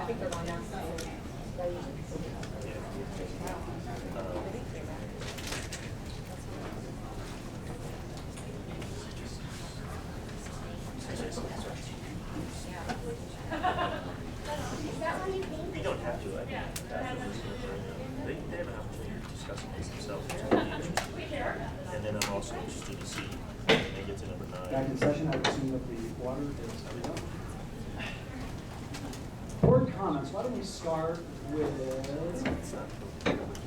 I think they're gone now. You don't have to. I think they have an opportunity to discuss it themselves. And then I'm also interested to see when they get to number 9. Back in session, I've seen that the water is done. Board comments. Why don't we start with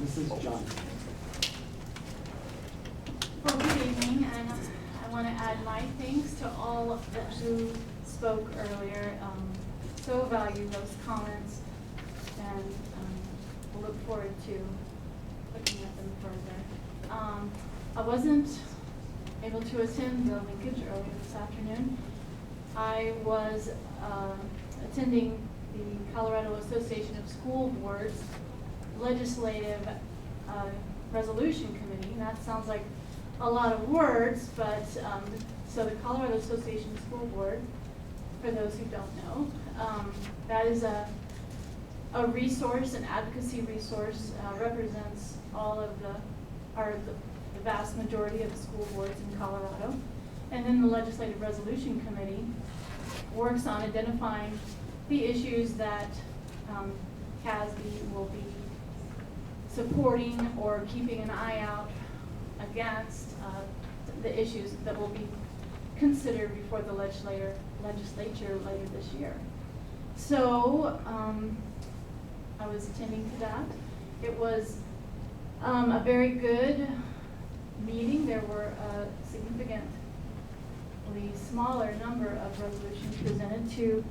Mrs. Johnson? Well, good evening, and I want to add my thanks to all who spoke earlier. So value those comments, and we'll look forward to looking at them further. I wasn't able to attend the linkage earlier this afternoon. I was attending the Colorado Association of School Boards Legislative Resolution Committee. And that sounds like a lot of words, but so the Colorado Association of School Board, for those who don't know, that is a resource, an advocacy resource, represents all of the vast majority of the school boards in Colorado. And then the Legislative Resolution Committee works on identifying the issues that CASB will be supporting or keeping an eye out against, the issues that will be considered before the legislature later this year. So I was attending to that. It was a very good meeting. There were a significantly smaller number of resolutions presented to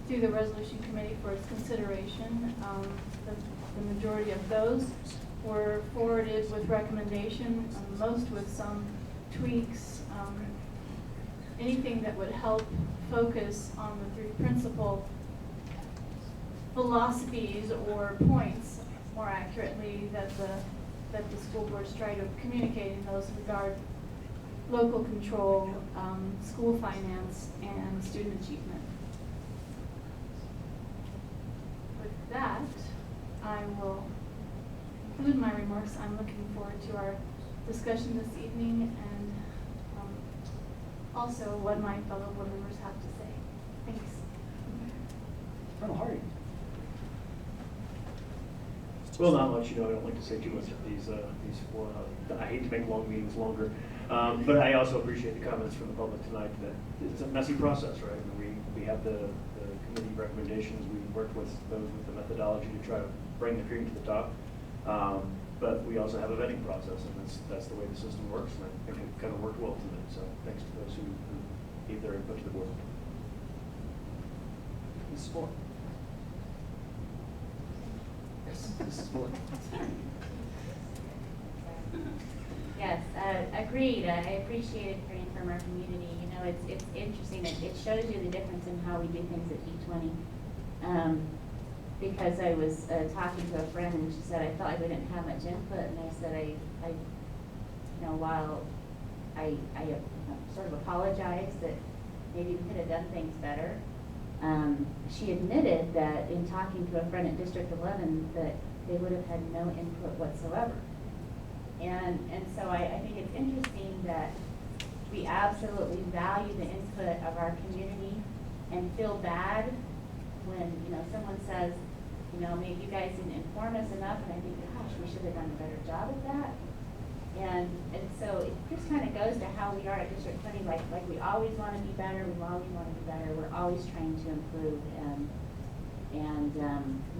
the resolution committee for its consideration. The majority of those were forwarded with recommendation, most with some tweaks, anything that would help focus on the 3 principal philosophies or points, more accurately, that the school boards try to communicate in those regard: local control, school finance, and student achievement. With that, I will conclude my remarks. I'm looking forward to our discussion this evening and also what my fellow board members have to say. Thanks. Colonel Hardy. Well, not much. I don't like to say too much of these 4. I hate to make long meetings longer, but I also appreciate the comments from the public tonight that it's a messy process, right? We have the committee recommendations. We worked with those with the methodology to try to bring the cream to the top, but we also have a vetting process, and that's the way the system works, and I think it kind of worked well tonight. So thanks to those who gave their input to the board. Mrs. Ford. Yes, Mrs. Ford. Yes, agreed. I appreciate it hearing from our community. It's interesting. It shows you the difference in how we do things at D20. Because I was talking to a friend, and she said I felt like we didn't have much input, and I said while I sort of apologized that maybe we could have done things better. She admitted that in talking to a friend at District 11 that they would have had no input whatsoever. And so I think it's interesting that we absolutely value the input of our community and feel bad when someone says, maybe you guys didn't inform us enough, and I think, gosh, we should have done a better job at that. And so it just kind of goes to how we are at District 20. Like we always want to be better. We always want to be better. We're always trying to improve. And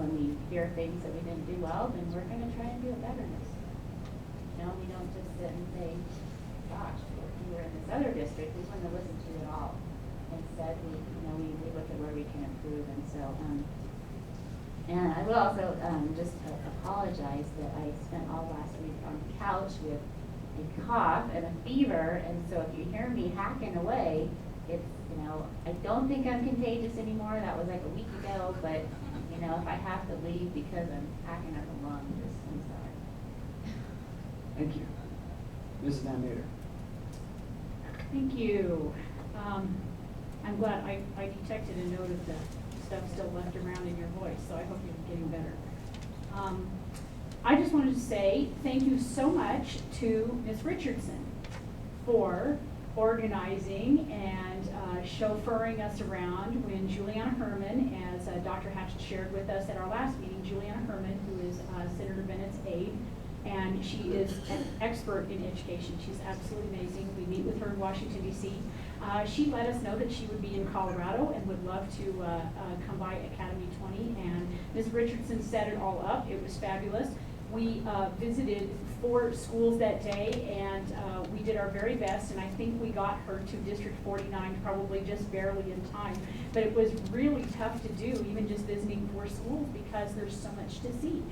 when we hear things that we didn't do well, then we're going to try and do it better next time. We don't just sit and say, gosh, we were in this other district. We want to listen to it all. Instead, we look at where we can improve. And so, and I will also just apologize that I spent all last week on the couch with a cough and a fever, and so if you hear me hacking away, it's, I don't think I'm contagious anymore. That was like a week ago, but, if I have to leave because I'm hacking up a lung, I'm sorry. Thank you. Mrs. Van Meter. Thank you. I'm glad I detected a note of the stuff still left around in your voice, so I hope you're getting better. I just wanted to say thank you so much to Ms. Richardson for organizing and chauffeuring us around when Juliana Herman, as Dr. Hatchett shared with us at our last meeting, Juliana Herman, who is Senator Bennett's aide, and she is an expert in education. She's absolutely amazing. We meet with her in Washington, D.C. She let us know that she would be in Colorado and would love to come by Academy 20, and Ms. Richardson set it all up. It was fabulous. We visited 4 schools that day, and we did our very best, and I think we got her to District 49 probably just barely in time. But it was really tough to do, even just visiting 4 schools, because there's so much to see.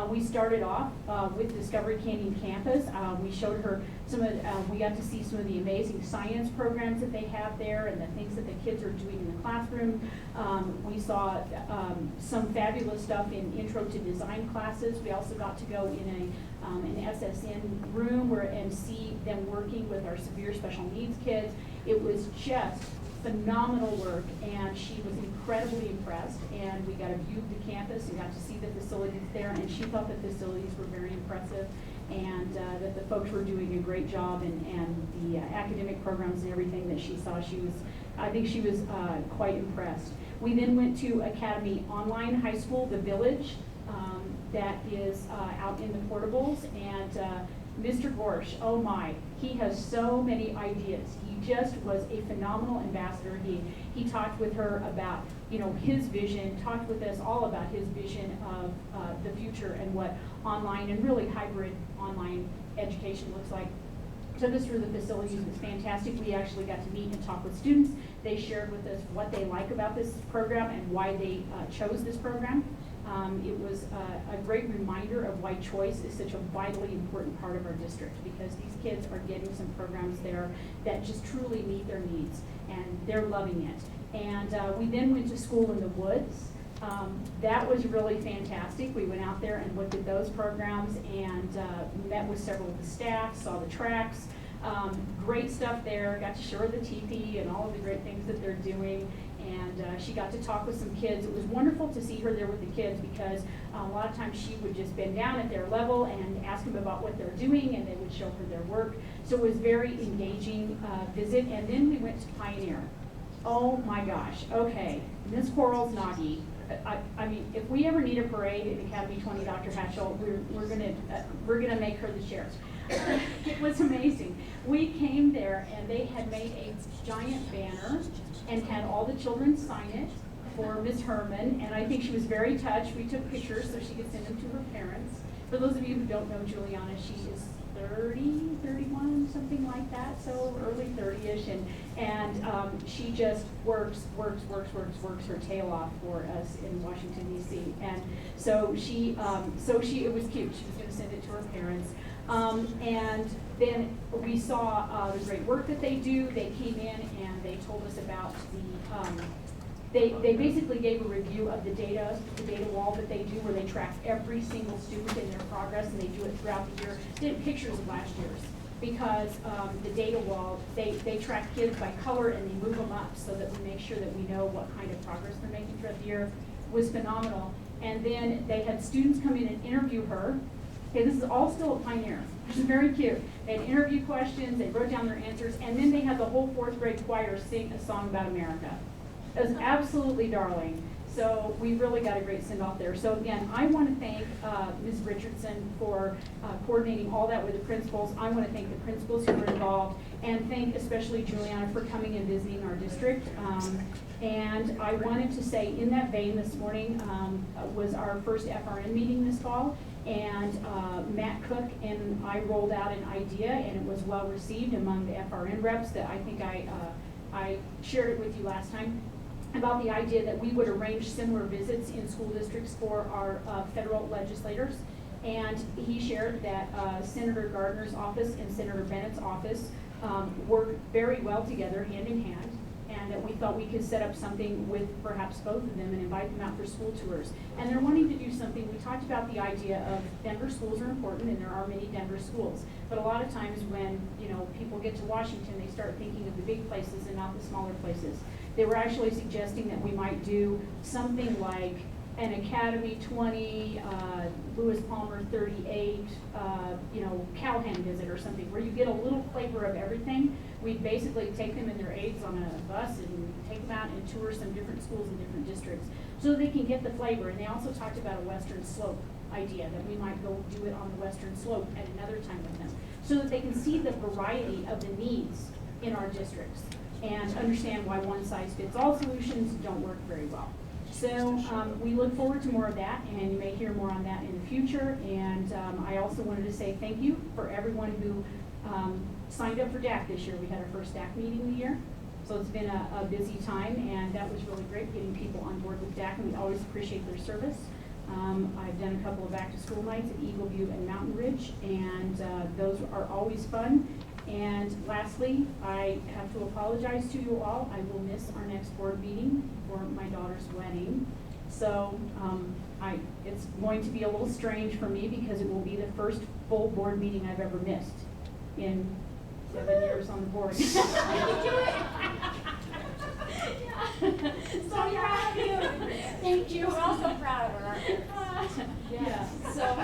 We started off with Discovery Canyon campus. We showed her we got to see some of the amazing science programs that they have there and the things that the kids are doing in the classroom. We saw some fabulous stuff in Intro to Design classes. We also got to go in an SSN room and see them working with our severe special needs kids. It was just phenomenal work, and she was incredibly impressed, and we got a view of the campus and got to see the facilities there, and she thought the facilities were very impressive, and that the folks were doing a great job, and the academic programs and everything that she saw, I think she was quite impressed. We then went to Academy Online High School, the Village, that is out in the portables, and Mr. Gorsh, oh my, he has so many ideas. He just was a phenomenal ambassador. He talked with her about, his vision, talked with us all about his vision of the future and what online and really hybrid online education looks like. Took us through the facilities. It was fantastic. We actually got to meet and talk with students. They shared with us what they like about this program and why they chose this program. It was a great reminder of why choice is such a vitally important part of our district, because these kids are getting some programs there that just truly meet their needs, and they're loving it. And we then went to School in the Woods. That was really fantastic. We went out there and looked at those programs and met with several of the staff, saw the tracks. Great stuff there. Got to show her the teepee and all of the great things that they're doing. And she got to talk with some kids. It was wonderful to see her there with the kids, because a lot of times she would just bend down at their level and ask them about what they're doing, and they would show her their work. So it was very engaging visit. And then we went to Pioneer. Oh my gosh. Okay, Ms. Quarles Nagy. I mean, if we ever need a parade in Academy 20, Dr. Hatchell, we're gonna make her the chair. It was amazing. We came there and they had made a giant banner and had all the children sign it for Ms. Herman, and I think she was very touched. We took pictures so she could send them to her parents. For those of you who don't know Juliana, she is 30, 31, something like that, so early 30-ish, and she just works her tail off for us in Washington, D.C. And so it was cute. She was going to send it to her parents. And then we saw the great work that they do. They came in and they told us about they basically gave a review of the data wall that they do, where they track every single student in their progress, and they do it throughout the year. They did pictures of last year's, because the data wall, they track kids by color and they move them up so that we make sure that we know what kind of progress they're making throughout the year. It was phenomenal. And then they had students come in and interview her. Okay, this is all still a Pioneer, which is very cute. They had interview questions, they wrote down their answers, and then they had the whole 4th grade choir sing a song about America. It was absolutely darling. So we really got a great send-off there. So again, I want to thank Ms. Richardson for coordinating all that with the principals. I want to thank the principals who were involved, and thank especially Juliana for coming and visiting our district. And I wanted to say, in that vein, this morning was our first FRN meeting this fall, and Matt Cook and I rolled out an idea, and it was well received among the FRN reps. That I think I shared it with you last time, about the idea that we would arrange similar visits in school districts for our federal legislators. And he shared that Senator Gardner's office and Senator Bennett's office work very well together, hand in hand, and that we thought we could set up something with perhaps both of them and invite them out for school tours. And they're wanting to do something. We talked about the idea of Denver schools are important, and there are many Denver schools. But a lot of times when people get to Washington, they start thinking of the big places and not the smaller places. They were actually suggesting that we might do something like an Academy 20, Lewis Palmer 38, Calhoun visit or something, where you get a little flavor of everything. We basically take them and their aides on a bus and take them out and tour some different schools in different districts so that they can get the flavor. And they also talked about a Western Slope idea, that we might go do it on the Western Slope at another time with them, so that they can see the variety of the needs in our districts and understand why one-size-fits-all solutions don't work very well. So we look forward to more of that, and you may hear more on that in the future. And I also wanted to say thank you for everyone who signed up for DAC this year. We had our first DAC meeting of the year, so it's been a busy time, and that was really great getting people on board with DAC, and we always appreciate their service. I've done a couple of back-to-school nights at Eagle View and Mountain Ridge, and those are always fun. And lastly, I have to apologize to you all. I will miss our next board meeting for my daughter's wedding. So it's going to be a little strange for me because it will be the first full board meeting I've ever missed in 7 years on the board. So proud of you. Thank you. We're also proud of her. Yeah. So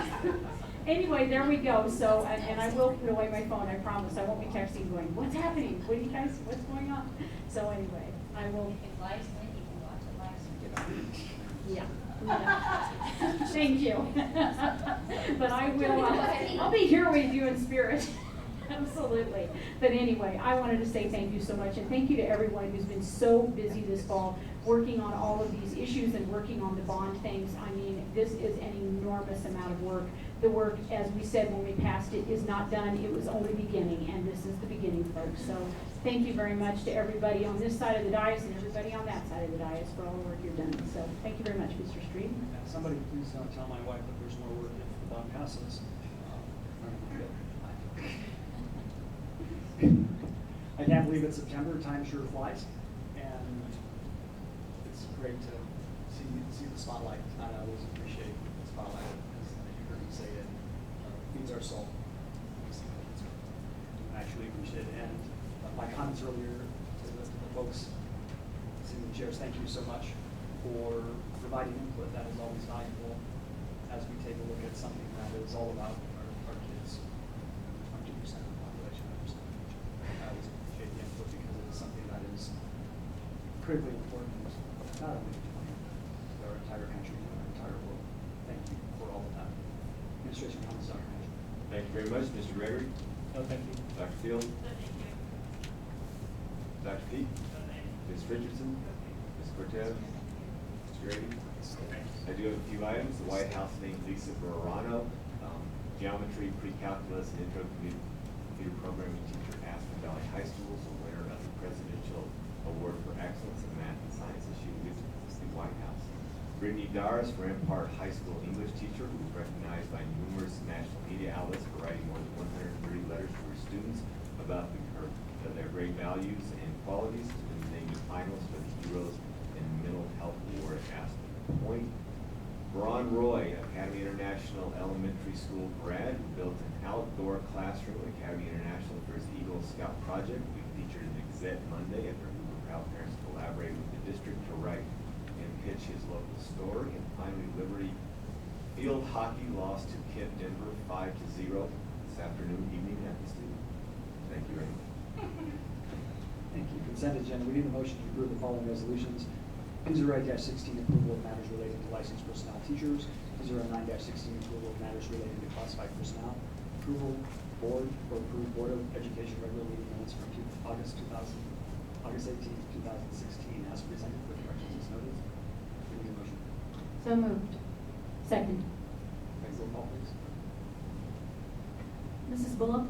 anyway, there we go. So, and I will put away my phone, I promise. I won't be texting going, what's happening? What do you guys, what's going on? So anyway, I will. Yeah. Thank you. But I will, I'll be here with you in spirit. Absolutely. But anyway, I wanted to say thank you so much, and thank you to everyone who's been so busy this fall working on all of these issues and working on the bond things. I mean, this is an enormous amount of work. The work, as we said when we passed it, is not done. It was only beginning, and this is the beginning, folks. So thank you very much to everybody on this side of the dais and everybody on that side of the dais for all the work you've done. So thank you very much, Mr. Street. Somebody please don't tell my wife that there's more work if the bond passes. I can't believe it's September. Time sure flies, and it's great to see the spotlight. I always appreciate the spotlight, because you heard me say it feeds our soul. I actually appreciate it. And my comments earlier to the folks sitting in the chairs, thank you so much for providing input. That is always valuable as we take a look at something that is all about our kids. 2% of the population, 100% of the future. I always appreciate the input because it is something that is critically important, not only to our entire country, but our entire world. Thank you for all of that. Administration comments, Dr. Manager. Thank you very much, Mr. Gregory. No, thank you. Dr. Field. Dr. Peak. Ms. Richardson. Ms. Cortez. Mr. Grady. I do have a few items. The White House named Lisa Verano, geometry, pre-calculus, and intro computer programming teacher at Aspen Valley High School, so winner of the Presidential Award for Excellence in Math and Science this year with the White House. Brittany Daris for Empire High School English teacher, who was recognized by numerous national media outlets for writing more than 130 letters to her students about their great values and qualities. Has been named a finalist for the Heroes in Mental Health Award at Aspen Point. Ron Roy, Academy International Elementary School grad, who built an outdoor classroom at Academy International for his Eagle Scout project. We featured an Exec Monday after a group of proud parents collaborated with the district to write and pitch his local story. And finally, Liberty Field Hockey lost to Kent Denver 5-0 this evening at the stadium. Thank you very much. Thank you. Consent agenda. We need a motion to approve the following resolutions. 208-16 approval of matters relating to licensed personnel teachers. 209-16 approval of matters relating to classified personnel. Approval board or approved Board of Education regular meeting minutes from August 18th, 2016 as presented with corrections as noted. We need a motion. So moved. Second. Next roll call, please. Mrs. Bullock?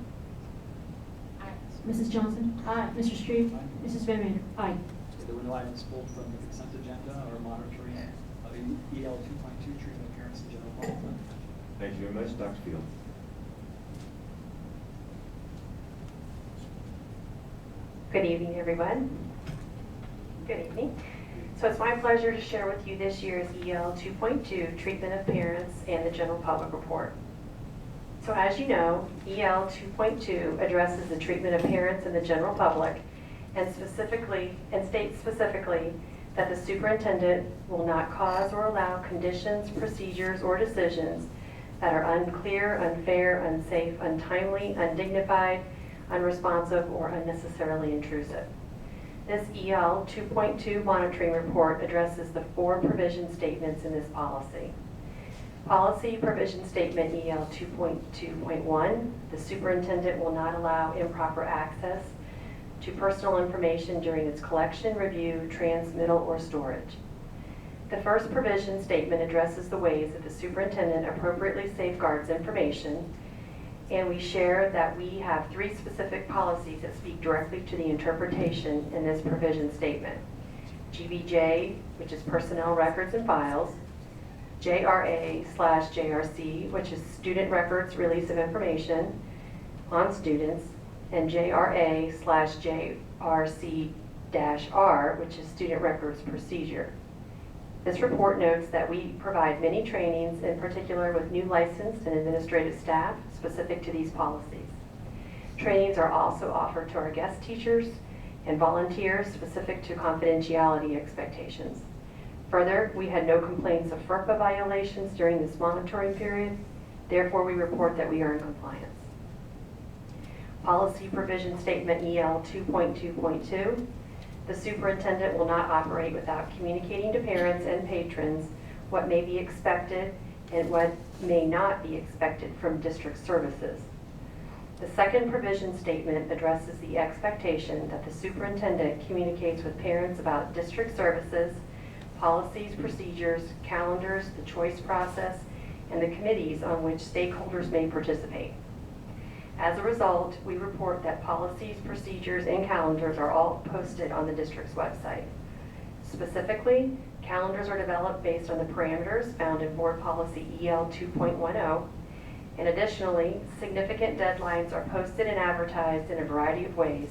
Aye. Mrs. Johnson? Aye. Mr. Street? Aye. Mrs. Van Mander? Aye. There were no items pulled from the consent agenda or monitoring EL 2.2 treatment of parents and general public. Thank you very much, Dr. Field. Good evening, everyone. Good evening. So it's my pleasure to share with you this year's EL 2.2 Treatment of Parents and the General Public Report. So as you know, EL 2.2 addresses the treatment of parents and the general public and states specifically that the superintendent will not cause or allow conditions, procedures, or decisions that are unclear, unfair, unsafe, untimely, undignified, unresponsive, or unnecessarily intrusive. This EL 2.2 monitoring report addresses the 4 provision statements in this policy. Policy Provision Statement EL 2.2.1, the superintendent will not allow improper access to personal information during its collection, review, transmittal, or storage. The first provision statement addresses the ways that the superintendent appropriately safeguards information, and we share that we have 3 specific policies that speak directly to the interpretation in this provision statement. GBJ, which is Personnel Records and Files, JRA/JRC, which is Student Records Release of Information on Students, and JRA/JRC-R, which is Student Records Procedure. This report notes that we provide many trainings, in particular with new licensed and administrative staff, specific to these policies. Trainings are also offered to our guest teachers and volunteers specific to confidentiality expectations. Further, we had no complaints of FERPA violations during this monitoring period. Therefore, we report that we are in compliance. Policy Provision Statement EL 2.2.2. The superintendent will not operate without communicating to parents and patrons what may be expected and what may not be expected from district services. The second provision statement addresses the expectation that the superintendent communicates with parents about district services, policies, procedures, calendars, the choice process, and the committees on which stakeholders may participate. As a result, we report that policies, procedures, and calendars are all posted on the district's website. Specifically, calendars are developed based on the parameters found in Board Policy EL 2.10, and additionally, significant deadlines are posted and advertised in a variety of ways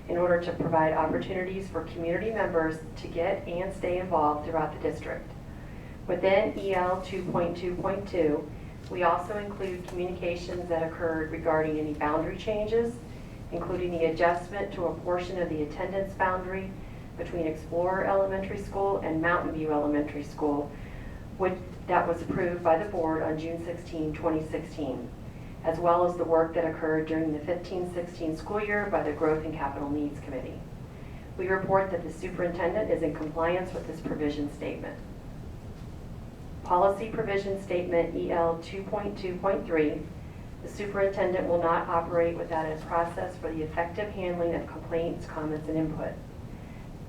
in order to provide opportunities for community members to get and stay involved throughout the district. Within EL 2.2.2, we also include communications that occurred regarding any boundary changes, including the adjustment to a portion of the attendance boundary between Explorer Elementary School and Mountain View Elementary School, that was approved by the board on June 16, 2016, as well as the work that occurred during the 15-16 school year by the Growth and Capital Needs Committee. We report that the superintendent is in compliance with this provision statement. Policy Provision Statement EL 2.2.3, the superintendent will not operate without a process for the effective handling of complaints, comments, and input.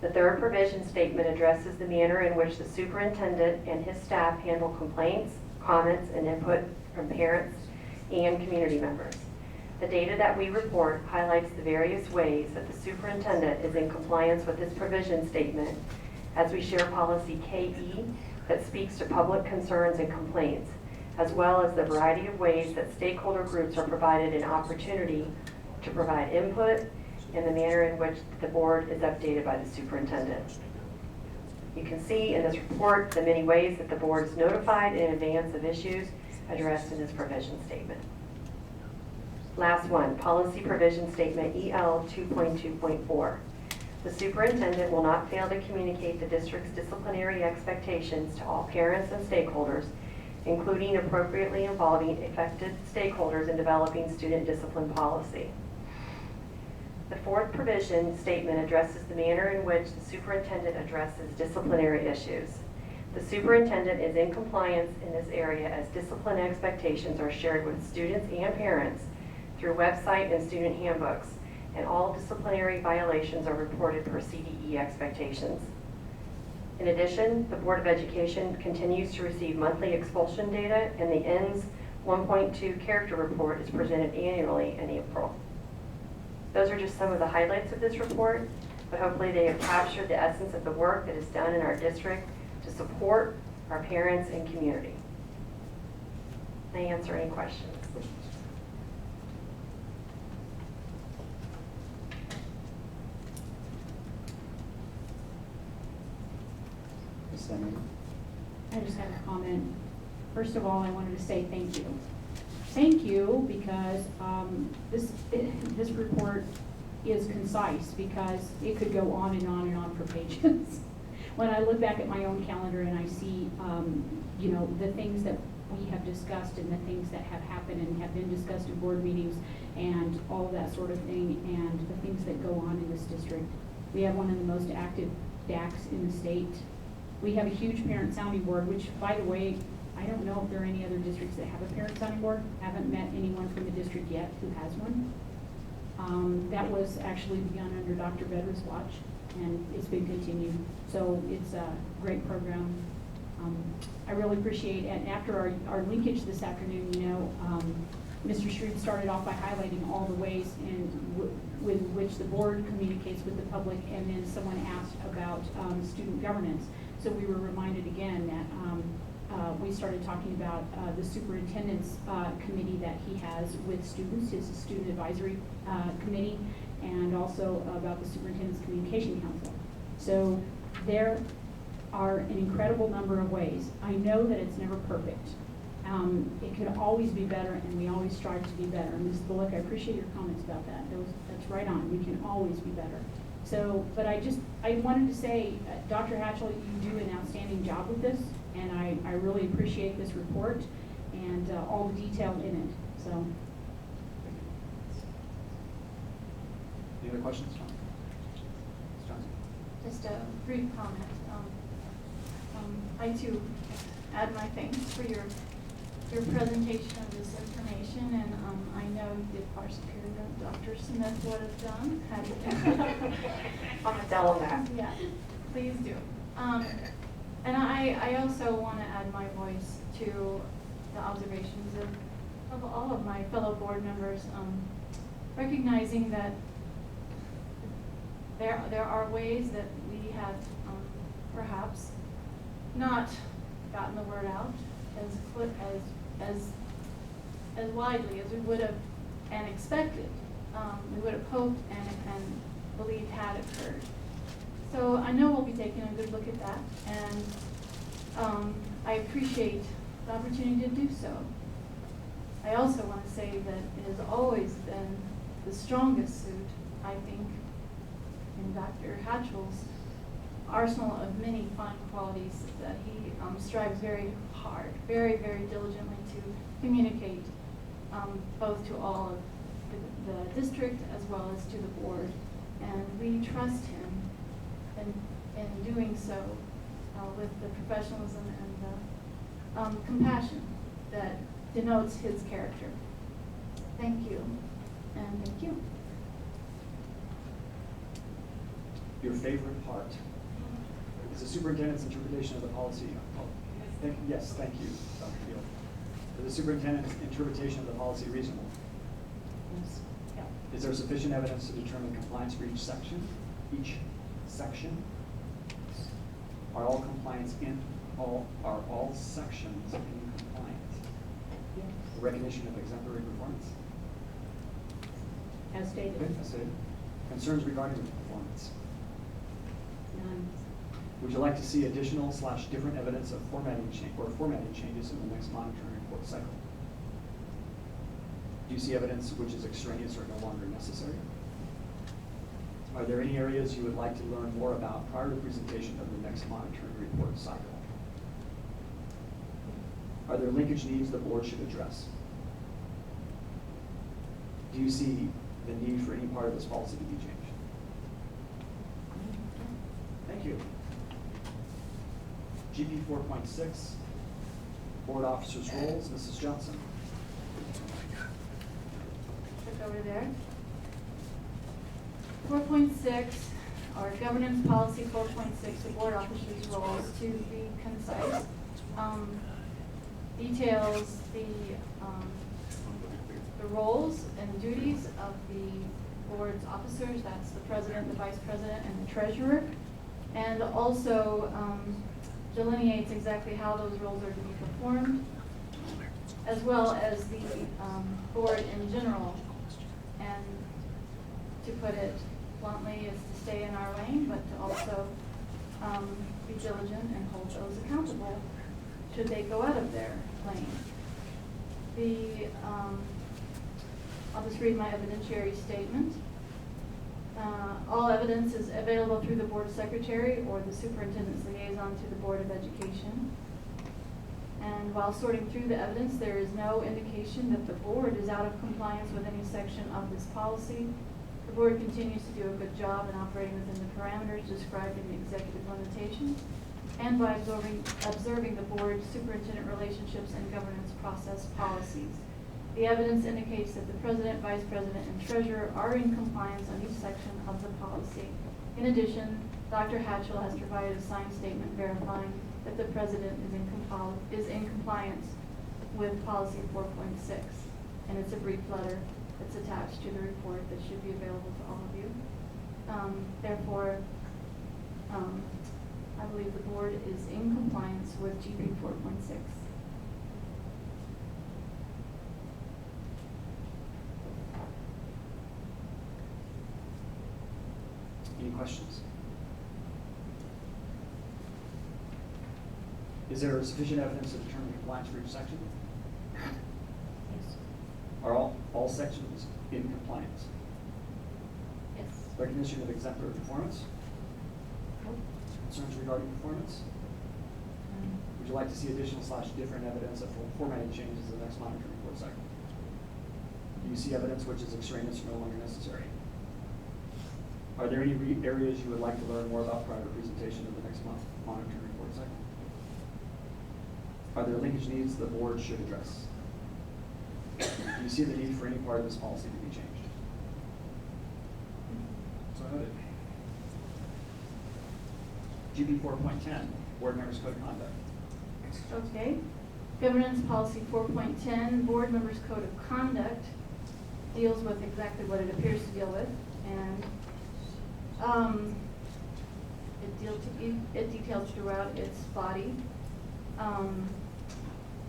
The third provision statement addresses the manner in which the superintendent and his staff handle complaints, comments, and input from parents and community members. The data that we report highlights the various ways that the superintendent is in compliance with this provision statement, as we share policy KE that speaks to public concerns and complaints, as well as the variety of ways that stakeholder groups are provided an opportunity to provide input and the manner in which the board is updated by the superintendent. You can see in this report the many ways that the board is notified in advance of issues addressed in this provision statement. Last one, Policy Provision Statement EL 2.2.4. The superintendent will not fail to communicate the district's disciplinary expectations to all parents and stakeholders, including appropriately involving affected stakeholders in developing student discipline policy. The fourth provision statement addresses the manner in which the superintendent addresses disciplinary issues. The superintendent is in compliance in this area as discipline expectations are shared with students and parents through website and student handbooks, and all disciplinary violations are reported per CDE expectations. In addition, the Board of Education continues to receive monthly expulsion data, and the ENDS 1.2 character report is presented annually in April. Those are just some of the highlights of this report, but hopefully they have captured the essence of the work that is done in our district to support our parents and community. May I answer any questions? Ms. Senator? I just have a comment. First of all, I wanted to say thank you. Thank you because this report is concise, because it could go on and on and on for pages. When I look back at my own calendar and I see, you know, the things that we have discussed and the things that have happened and have been discussed in board meetings and all of that sort of thing, and the things that go on in this district. We have one of the most active DACs in the state. We have a huge parent sounding board, which, by the way, I don't know if there are any other districts that have a parent sounding board. Haven't met anyone from the district yet who has one. That was actually begun under Dr. Vedder's watch, and it's been continued. So it's a great program. I really appreciate it. And after our linkage this afternoon, you know, Mr. Shreve started off by highlighting all the ways with which the board communicates with the public, and then someone asked about student governance. So we were reminded again that we started talking about the superintendent's committee that he has with students, his student advisory committee, and also about the superintendent's communication council. So there are an incredible number of ways. I know that it's never perfect. It could always be better, and we always strive to be better. And Ms. Bullock, I appreciate your comments about that. That's right on. We can always be better. So, but I wanted to say, Dr. Hatchell, you do an outstanding job with this, and I really appreciate this report and all the detail in it. So. Any other questions, John? Ms. Johnson? Just a brief comment. I too add my thanks for your presentation of this information, and I know you did far superior than Dr. Smith would have done. I'm a Delaware. Yeah, please do. And I also want to add my voice to the observations of all of my fellow board members, recognizing that there are ways that we have perhaps not gotten the word out as widely as we would have and expected. We would have hoped and believed had occurred. So I know we'll be taking a good look at that, and I appreciate the opportunity to do so. I also want to say that it has always been the strongest suit, I think, in Dr. Hatchell's arsenal of many fine qualities that he strives very hard, very, very diligently to communicate both to all of the district as well as to the board. And we trust him in doing so with the professionalism and the compassion that denotes his character. Thank you, and thank you. Your favorite part is the superintendent's interpretation of the policy. Yes, thank you, Dr. Field. Is the superintendent's interpretation of the policy reasonable? Yes. Yeah. Is there sufficient evidence to determine compliance for each section? Are all sections in compliance? Yes. Recognition of exemplary performance? As stated. Okay, as stated. Concerns regarding the performance? None. Would you like to see additional/different evidence of formatting changes in the next monitoring report cycle? Do you see evidence which is extraneous or no longer necessary? Are there any areas you would like to learn more about prior to the presentation of the next monitoring report cycle? Are there linkage needs the board should address? Do you see the need for any part of this policy to be changed? Thank you. GP 4.6, board officers' roles, Mrs. Johnson. Look over there. 4.6, or governance policy 4.6, the board officers' roles, to be concise, details the roles and duties of the board's officers. That's the president, the vice president, and the treasurer, and also delineates exactly how those roles are to be performed, as well as the board in general. And to put it bluntly, is to stay in our lane, but to also be diligent and hold those accountable should they go out of their lane. I'll just read my evidentiary statement. All evidence is available through the board secretary or the superintendent's liaison to the Board of Education. And while sorting through the evidence, there is no indication that the board is out of compliance with any section of this policy. The board continues to do a good job in operating within the parameters described in the executive limitations and by observing the board superintendent relationships and governance process policies. The evidence indicates that the president, vice president, and treasurer are in compliance on each section of the policy. In addition, Dr. Hatchell has provided a signed statement verifying that the president is in compliance with policy 4.6. And it's a brief letter that's attached to the report that should be available to all of you. Therefore, I believe the board is in compliance with GP 4.6. Any questions? Is there sufficient evidence to determine compliance for each section? Yes. Are all sections in compliance? Yes. Recognition of exemplary performance? Concerns regarding performance? Would you like to see additional / different evidence of formatting changes in the next monitoring report cycle? Do you see evidence which is extraneous or no longer necessary? Are there any areas you would like to learn more about prior to presentation of the next monitoring report cycle? Are there linkage needs the board should address? Do you see the need for any part of this policy to be changed? So noted. GP 4.10, board members' code of conduct. Okay. Governance policy 4.10, board members' code of conduct, deals with exactly what it appears to deal with, and it details throughout its body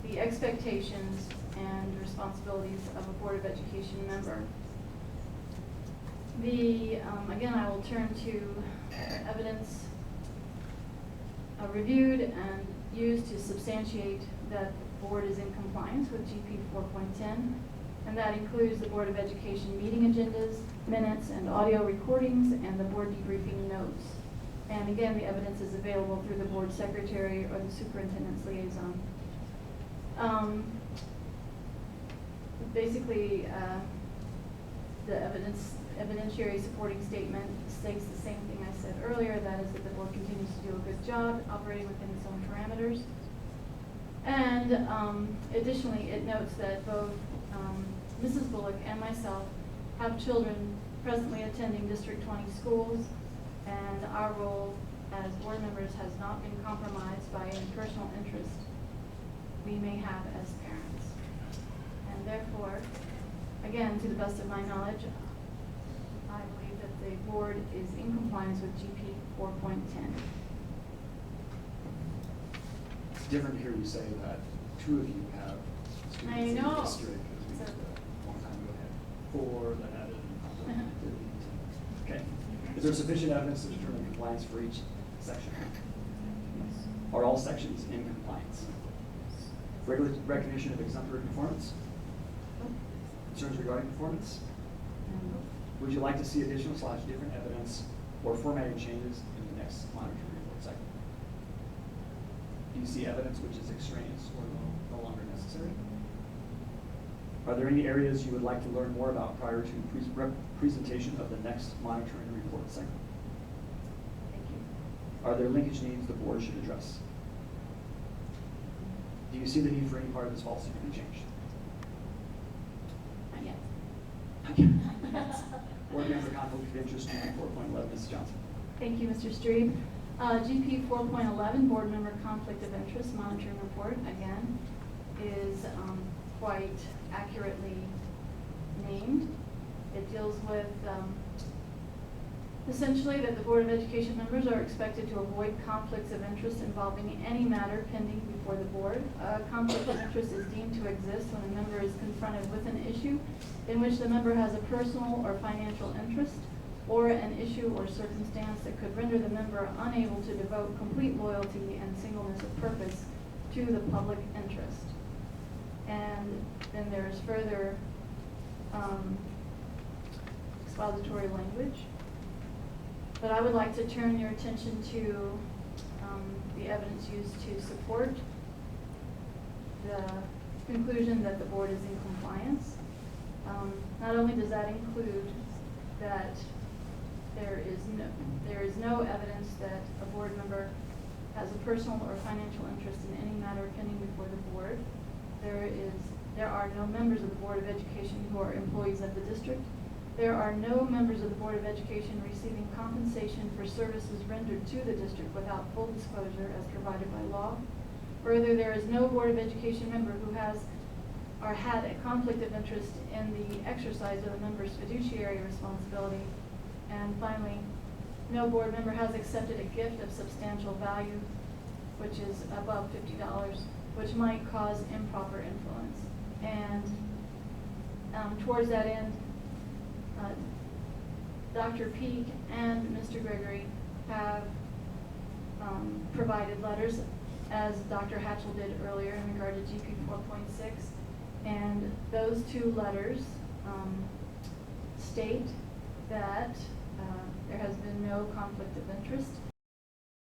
the expectations and responsibilities of a Board of Education member. Again, I will turn to evidence reviewed and used to substantiate that the board is in compliance with GP 4.10, and that includes the Board of Education meeting agendas, minutes, and audio recordings, and the board debriefing notes. And again, the evidence is available through the board secretary or the superintendent's liaison. Basically, the evidentiary supporting statement states the same thing I said earlier, that is that the board continues to do a good job operating within its own parameters. And additionally, it notes that both Mrs. Bullock and myself have children presently attending District 20 schools, and our role as board members has not been compromised by any personal interest we may have as parents. And therefore, again, to the best of my knowledge, I believe that the board is in compliance with GP 4.10. It's different to hear you say that 2 of you have students I in the know. district, because we did a long time ago had 4 that had it. Okay. Is there sufficient evidence to determine compliance for each section? Are all sections in compliance? Recognition of exemplary performance? Concerns regarding performance? Would you like to see additional / different evidence or formatting changes in the next monitoring report cycle? Do you see evidence which is extraneous or no longer necessary? Are there any areas you would like to learn more about prior to presentation of the next monitoring report cycle? Thank you. Are there linkage needs the board should address? Do you see the need for any part of this policy to be changed? Not yet. Board member conflict of interest, GP 4.11, Mrs. Johnson. Thank you, Mr. Strebe. GP 4.11, board member conflict of interest monitoring report, again, is quite accurately named. It deals with essentially that the Board of Education members are expected to avoid conflicts of interest involving any matter pending before the board. A conflict of interest is deemed to exist when a member is confronted with an issue in which the member has a personal or financial interest, or an issue or circumstance that could render the member unable to devote complete loyalty and singleness of purpose to the public interest. And then there's further expository language But I would like to turn your attention to the evidence used to support the conclusion that the board is in compliance. Not only does that include that there is no evidence that a board member has a personal or financial interest in any matter pending before the board. There are no members of the Board of Education who are employees of the district. There are no members of the Board of Education receiving compensation for services rendered to the district without full disclosure as provided by law. Further, there is no Board of Education member who has or had a conflict of interest in the exercise of a member's fiduciary responsibility. And finally, no board member has accepted a gift of substantial value, which is above $50, which might cause improper influence. And towards that end, Dr. Peak and Mr. Gregory have provided letters, as Dr. Hatchell did earlier in regard to GP 4.6. And those two letters state that there has been no conflict of interest